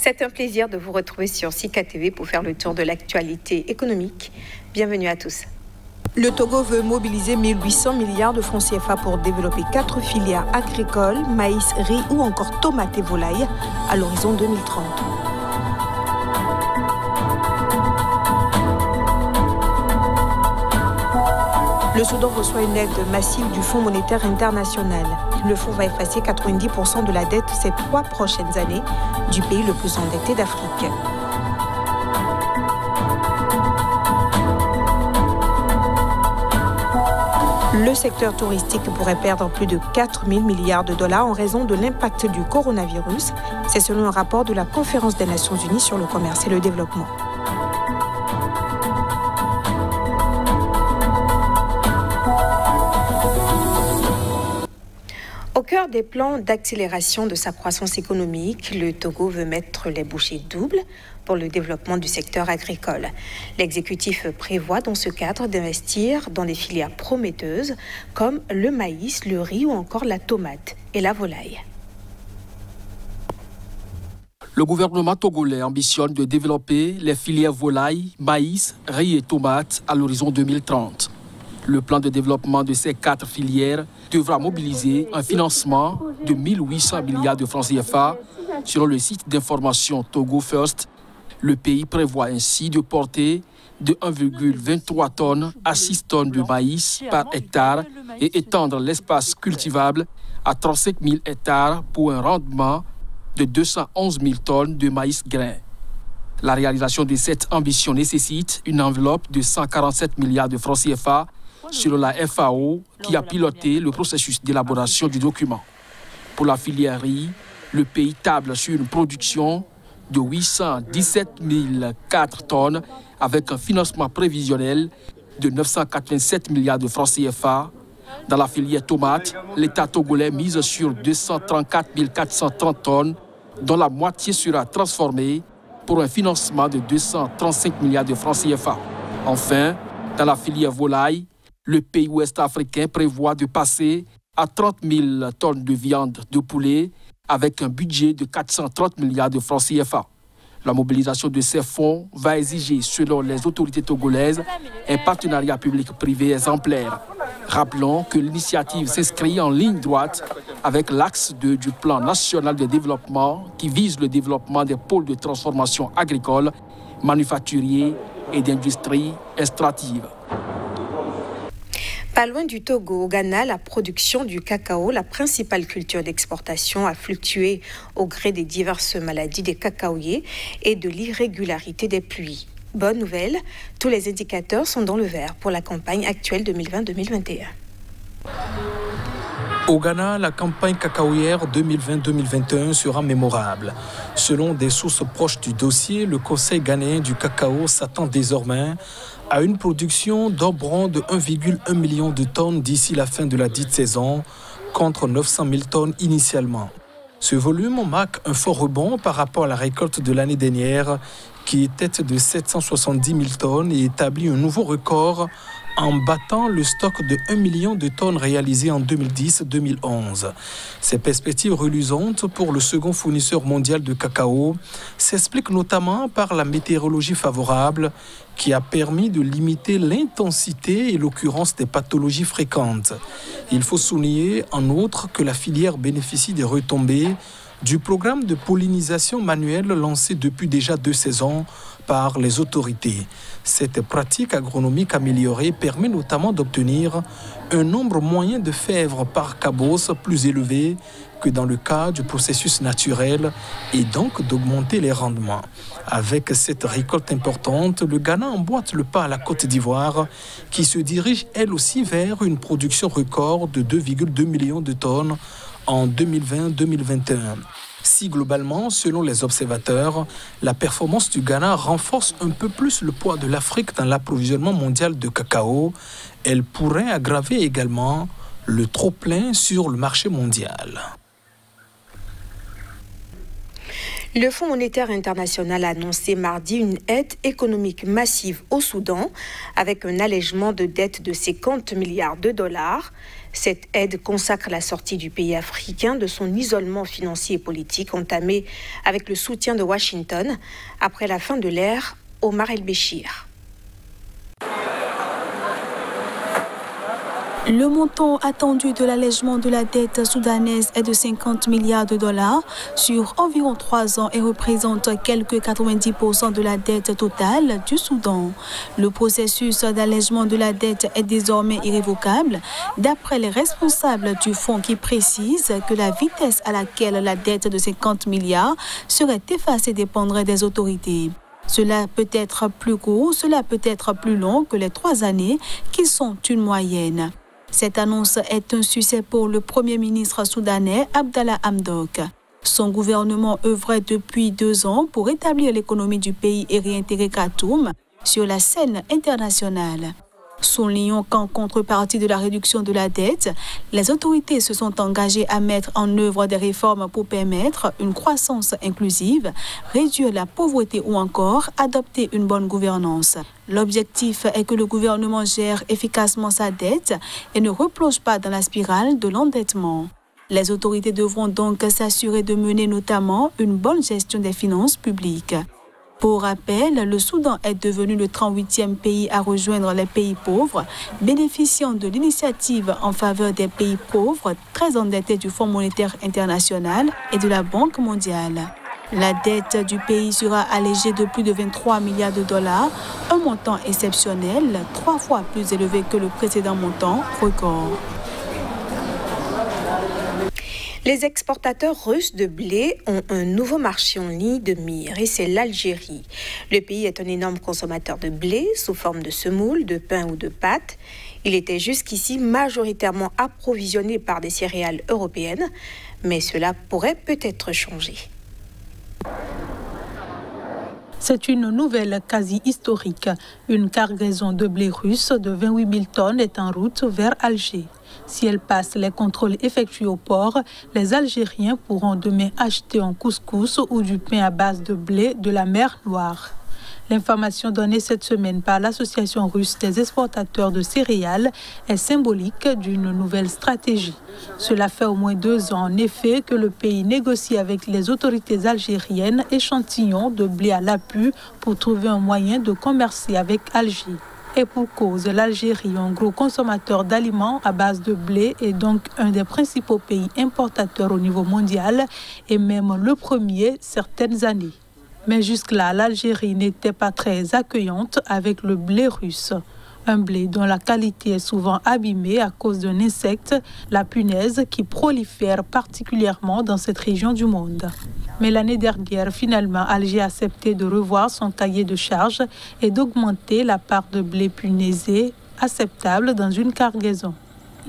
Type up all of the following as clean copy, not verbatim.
C'est un plaisir de vous retrouver sur Sika TV pour faire le tour de l'actualité économique. Bienvenue à tous. Le Togo veut mobiliser 1800 milliards de francs CFA pour développer 4 filières agricoles, maïs, riz ou encore tomates et volailles à l'horizon 2030. Le Soudan reçoit une aide massive du Fonds monétaire international. Le fonds va effacer 90% de la dette ces 3 prochaines années du pays le plus endetté d'Afrique. Le secteur touristique pourrait perdre plus de 4 000 milliards de dollars en raison de l'impact du coronavirus. C'est selon un rapport de la Conférence des Nations Unies sur le commerce et le développement. Au cœur des plans d'accélération de sa croissance économique, le Togo veut mettre les bouchées doubles pour le développement du secteur agricole. L'exécutif prévoit dans ce cadre d'investir dans des filières prometteuses comme le maïs, le riz ou encore la tomate et la volaille. Le gouvernement togolais ambitionne de développer les filières volaille, maïs, riz et tomates à l'horizon 2030. Le plan de développement de ces 4 filières devra mobiliser un financement de 1800 milliards de francs CFA. Selon le site d'information Togo First, le pays prévoit ainsi de porter de 1,23 tonnes à 6 tonnes de maïs par hectare et étendre l'espace cultivable à 35 000 hectares pour un rendement de 211 000 tonnes de maïs grain. La réalisation de cette ambition nécessite une enveloppe de 147 milliards de francs CFA selon la FAO qui a piloté le processus d'élaboration du document. Pour la filière riz, le pays table sur une production de 817 004 tonnes avec un financement prévisionnel de 987 milliards de francs CFA. Dans la filière tomate, l'État togolais mise sur 234 430 tonnes, dont la moitié sera transformée pour un financement de 235 milliards de francs CFA. Enfin, dans la filière volaille, le pays ouest-africain prévoit de passer à 30 000 tonnes de viande de poulet avec un budget de 430 milliards de francs CFA. La mobilisation de ces fonds va exiger, selon les autorités togolaises, un partenariat public-privé exemplaire. Rappelons que l'initiative s'inscrit en ligne droite avec l'axe 2 du plan national de développement qui vise le développement des pôles de transformation agricole, manufacturiers et d'industrie extractive. Pas loin du Togo, au Ghana, la production du cacao, la principale culture d'exportation, a fluctué au gré des diverses maladies des cacaoyers et de l'irrégularité des pluies. Bonne nouvelle, tous les indicateurs sont dans le vert pour la campagne actuelle 2020-2021. Au Ghana, la campagne cacaoyère 2020-2021 sera mémorable. Selon des sources proches du dossier, le Conseil ghanéen du cacao s'attend désormais à une production d'environ de 1,1 million de tonnes d'ici la fin de la dite saison, contre 900 000 tonnes initialement. Ce volume marque un fort rebond par rapport à la récolte de l'année dernière, qui était de 770 000 tonnes et établit un nouveau record en battant le stock de 1 million de tonnes réalisé en 2010-2011. Ces perspectives reluisantes pour le second fournisseur mondial de cacao s'expliquent notamment par la météorologie favorable qui a permis de limiter l'intensité et l'occurrence des pathologies fréquentes. Il faut souligner en outre que la filière bénéficie des retombées du programme de pollinisation manuelle lancé depuis déjà 2 saisons par les autorités. Cette pratique agronomique améliorée permet notamment d'obtenir un nombre moyen de fèves par cabosse plus élevé que dans le cas du processus naturel et donc d'augmenter les rendements. Avec cette récolte importante, le Ghana emboîte le pas à la Côte d'Ivoire qui se dirige elle aussi vers une production record de 2,2 millions de tonnes en 2020-2021. Si globalement, selon les observateurs, la performance du Ghana renforce un peu plus le poids de l'Afrique dans l'approvisionnement mondial de cacao, elle pourrait aggraver également le trop-plein sur le marché mondial. Le Fonds monétaire international a annoncé mardi une aide économique massive au Soudan avec un allègement de dette de 50 milliards de dollars. Cette aide consacre la sortie du pays africain de son isolement financier et politique entamé avec le soutien de Washington après la fin de l'ère Omar el-Béchir. Le montant attendu de l'allègement de la dette soudanaise est de 50 milliards de dollars sur environ 3 ans et représente quelques 90% de la dette totale du Soudan. Le processus d'allègement de la dette est désormais irrévocable, d'après les responsables du fonds qui précisent que la vitesse à laquelle la dette de 50 milliards serait effacée dépendrait des autorités. Cela peut être plus court, cela peut être plus long que les 3 années qui sont une moyenne. Cette annonce est un succès pour le Premier ministre soudanais Abdallah Hamdok. Son gouvernement œuvrait depuis 2 ans pour établir l'économie du pays et réintégrer Khartoum sur la scène internationale. Soulignons qu'en contrepartie de la réduction de la dette, les autorités se sont engagées à mettre en œuvre des réformes pour permettre une croissance inclusive, réduire la pauvreté ou encore adopter une bonne gouvernance. L'objectif est que le gouvernement gère efficacement sa dette et ne replonge pas dans la spirale de l'endettement. Les autorités devront donc s'assurer de mener notamment une bonne gestion des finances publiques. Pour rappel, le Soudan est devenu le 38e pays à rejoindre les pays pauvres, bénéficiant de l'initiative en faveur des pays pauvres très endettés du Fonds monétaire international et de la Banque mondiale. La dette du pays sera allégée de plus de 23 milliards de dollars, un montant exceptionnel, 3 fois plus élevé que le précédent montant record. Les exportateurs russes de blé ont un nouveau marché en ligne de mire et c'est l'Algérie. Le pays est un énorme consommateur de blé sous forme de semoule, de pain ou de pâte. Il était jusqu'ici majoritairement approvisionné par des céréales européennes, mais cela pourrait peut-être changer. C'est une nouvelle quasi historique. Une cargaison de blé russe de 28 000 tonnes est en route vers Alger. Si elle passe les contrôles effectués au port, les Algériens pourront demain acheter un couscous ou du pain à base de blé de la mer Noire. L'information donnée cette semaine par l'Association russe des exportateurs de céréales est symbolique d'une nouvelle stratégie. Cela fait au moins 2 ans en effet que le pays négocie avec les autorités algériennes échantillons de blé à l'appui pour trouver un moyen de commercer avec Alger. Et pour cause, l'Algérie, un gros consommateur d'aliments à base de blé, est donc un des principaux pays importateurs au niveau mondial et même le premier certaines années. Mais jusque-là, l'Algérie n'était pas très accueillante avec le blé russe. Un blé dont la qualité est souvent abîmée à cause d'un insecte, la punaise, qui prolifère particulièrement dans cette région du monde. Mais l'année dernière, finalement, Alger a accepté de revoir son cahier de charges et d'augmenter la part de blé punaisé acceptable dans une cargaison.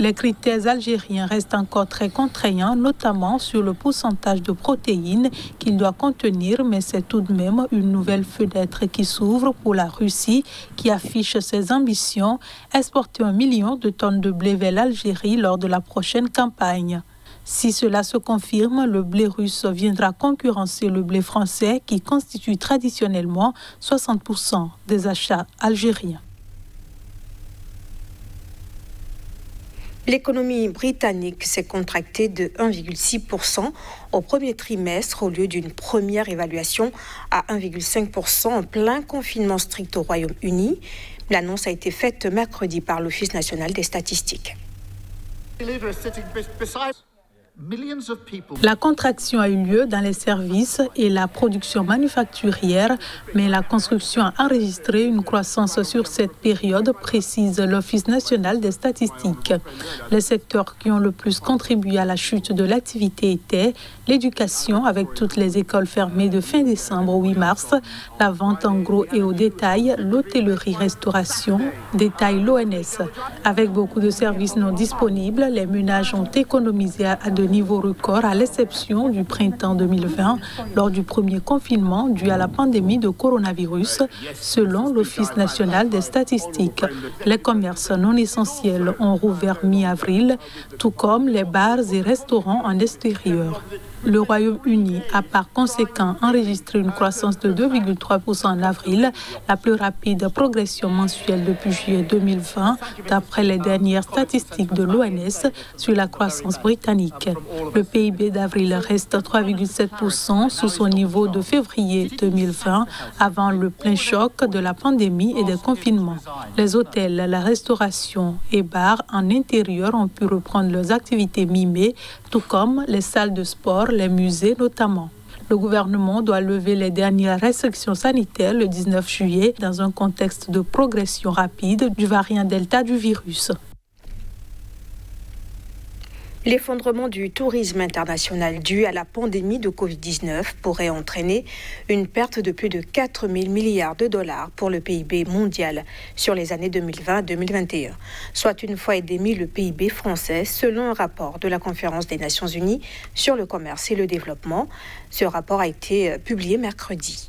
Les critères algériens restent encore très contraignants, notamment sur le pourcentage de protéines qu'il doit contenir, mais c'est tout de même une nouvelle fenêtre qui s'ouvre pour la Russie qui affiche ses ambitions, exporter 1 million de tonnes de blé vers l'Algérie lors de la prochaine campagne. Si cela se confirme, le blé russe viendra concurrencer le blé français qui constitue traditionnellement 60% des achats algériens. L'économie britannique s'est contractée de 1,6% au premier trimestre au lieu d'une première évaluation à 1,5% en plein confinement strict au Royaume-Uni. L'annonce a été faite mercredi par l'Office national des statistiques. La contraction a eu lieu dans les services et la production manufacturière, mais la construction a enregistré une croissance sur cette période, précise l'Office national des statistiques. Les secteurs qui ont le plus contribué à la chute de l'activité étaient l'éducation, avec toutes les écoles fermées de fin décembre au 8 mars, la vente en gros et au détail, l'hôtellerie-restauration, détail l'ONS. Avec beaucoup de services non disponibles, les ménages ont économisé à de niveaux records à l'exception du printemps 2020 lors du premier confinement dû à la pandémie de coronavirus, selon l'Office national des statistiques. Les commerces non essentiels ont rouvert mi-avril, tout comme les bars et restaurants en extérieur. Le Royaume-Uni a par conséquent enregistré une croissance de 2,3% en avril, la plus rapide progression mensuelle depuis juillet 2020, d'après les dernières statistiques de l'ONS sur la croissance britannique. Le PIB d'avril reste 3,7% sous son niveau de février 2020, avant le plein choc de la pandémie et des confinements. Les hôtels, la restauration et bars en intérieur ont pu reprendre leurs activités mi-mai, tout comme les salles de sport, les musées notamment. Le gouvernement doit lever les dernières restrictions sanitaires le 19 juillet dans un contexte de progression rapide du variant Delta du virus. L'effondrement du tourisme international dû à la pandémie de Covid-19 pourrait entraîner une perte de plus de 4 000 milliards de dollars pour le PIB mondial sur les années 2020-2021, soit une fois et demie le PIB français, selon un rapport de la Conférence des Nations Unies sur le commerce et le développement. Ce rapport a été publié mercredi.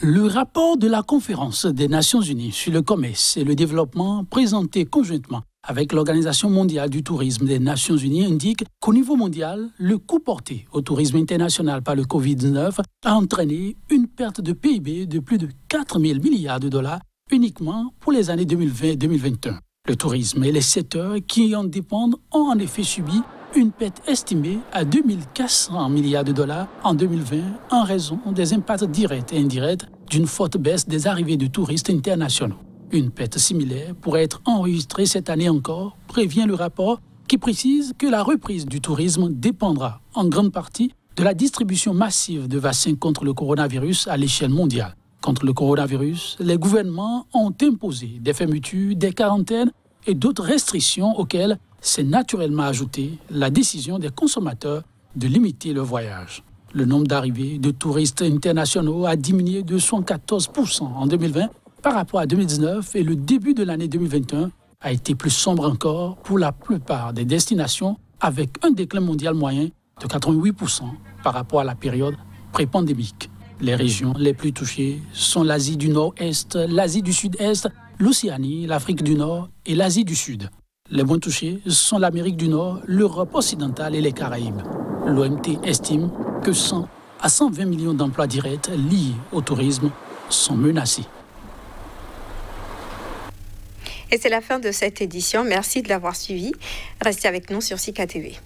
Le rapport de la Conférence des Nations Unies sur le commerce et le développement, présenté conjointement avec l'Organisation mondiale du tourisme des Nations Unies, indique qu'au niveau mondial, le coût porté au tourisme international par le Covid-19 a entraîné une perte de PIB de plus de 4 000 milliards de dollars uniquement pour les années 2020 et 2021. Le tourisme et les secteurs qui en dépendent ont en effet subi une perte estimée à 2 400 milliards de dollars en 2020 en raison des impacts directs et indirects d'une forte baisse des arrivées de touristes internationaux. Une perte similaire pourrait être enregistrée cette année encore, prévient le rapport qui précise que la reprise du tourisme dépendra en grande partie de la distribution massive de vaccins contre le coronavirus à l'échelle mondiale. Contre le coronavirus, les gouvernements ont imposé des fermetures, des quarantaines et d'autres restrictions auxquelles s'est naturellement ajoutée la décision des consommateurs de limiter le voyage. Le nombre d'arrivées de touristes internationaux a diminué de 114% en 2020 par rapport à 2019 et le début de l'année 2021 a été plus sombre encore pour la plupart des destinations avec un déclin mondial moyen de 88% par rapport à la période pré-pandémique. Les régions les plus touchées sont l'Asie du Nord-Est, l'Asie du Sud-Est, l'Océanie, l'Afrique du Nord et l'Asie du Sud. Les moins touchés sont l'Amérique du Nord, l'Europe occidentale et les Caraïbes. L'OMT estime que 100 à 120 millions d'emplois directs liés au tourisme sont menacés. Et c'est la fin de cette édition. Merci de l'avoir suivi. Restez avec nous sur Sika TV.